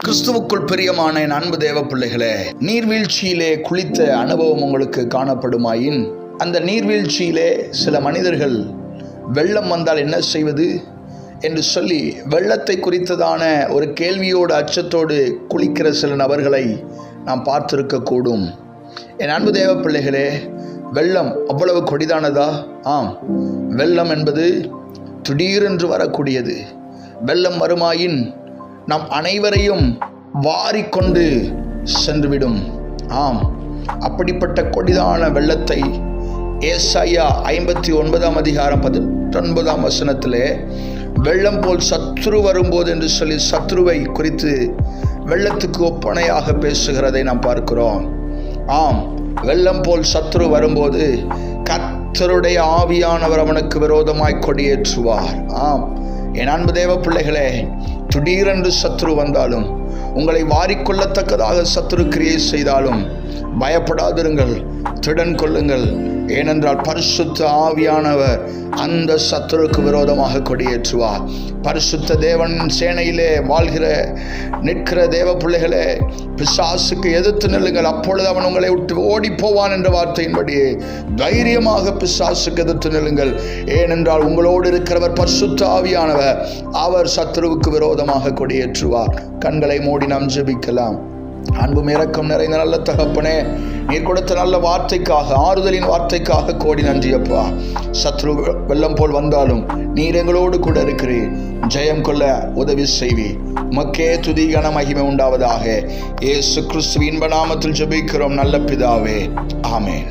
கிறிஸ்துவுக்குள் பிரியமான என் அன்பு தேவ பிள்ளைகளே, நீர்வீழ்ச்சியிலே குளித்த அனுபவம் உங்களுக்கு காணப்படுமாயின், அந்த நீர்வீழ்ச்சியிலே சில மனிதர்கள் வெள்ளம் வந்தால் என்ன செய்வது என்று சொல்லி வெள்ளத்தை குறித்ததான ஒரு கேள்வியோடு அச்சத்தோடு குளிக்கிற சில நபர்களை நாம் பார்த்திருக்கக்கூடும். என் அன்பு தேவ பிள்ளைகளே, வெள்ளம் அவ்வளவு கொடிதானதா? ஆம், வெள்ளம் என்பது திடீரென்று வரக்கூடியது. வெள்ளம் வருமாயின் நம் அனைவரையும் வாரிக்கொண்டு சென்றுவிடும். ஆம், அப்படிப்பட்ட கொடிதான வெள்ளத்தை ஏசாயா 59 அதிகாரம் 19 வெள்ளம் போல் சத்துரு வரும்போது என்று சொல்லி சத்துருவை குறித்து வெள்ளத்துக்கு ஒப்பனையாக பேசுகிறதை நாம் பார்க்கிறோம். ஆம், வெள்ளம் போல் சத்துரு வரும்போது கர்த்தருடைய ஆவியானவர் அவனுக்கு விரோதமாய் கொடியேற்றுவார். ஆம், என் அன்பு தேவ பிள்ளைகளே, திடீரென்று சத்துரு வந்தாலும், உங்களை வாரிக்கொள்ளத்தக்கதாக சத்துரு கிரியை செய்தாலும் பயப்படாதிருங்கள், திடன் கொள்ளுங்கள். ஏனென்றால் பரிசுத்த ஆவியானவர் அந்த சத்துருக்கு விரோதமாக கொடியேற்றுவார். பரிசுத்த தேவன் சேனையிலே வாழ்கிற நிற்கிற தேவ பிள்ளைகளே, பிசாசுக்கு எதிர்த்து நில்லுங்கள், அப்பொழுது அவன் உங்களை விட்டு ஓடி போவான் என்ற வார்த்தையின்படியே தைரியமாக பிசாசுக்கு எதிர்த்து நில்லுங்கள். ஏனென்றால் உங்களோடு இருக்கிறவர் பரிசுத்த ஆவியானவர், அவர் சத்துருவுக்கு விரோதமாக கொடியேற்றுவார். கண்களை மூடி நாம் ஜெபிக்கலாம். அன்பும் இரக்கம் நிறைந்த நல்ல தகப்பனே, நீர் கொடுத்த நல்ல வார்த்தைக்காக, ஆறுதலின் வார்த்தைக்காக கோடி நன்றி அப்பா. சத்ரு வெள்ளம் போல் வந்தாலும் நீர் எங்களோடு கூட இருக்கிறீர். ஜெயம் கொள்ள உதவி செய்வி. உமக்கே துதி கன மகிமை உண்டாவதாக. இயேசு கிறிஸ்துவின் இன்ப நாமத்தில் ஜெபிக்கிறோம் நல்ல பிதாவே, ஆமென்.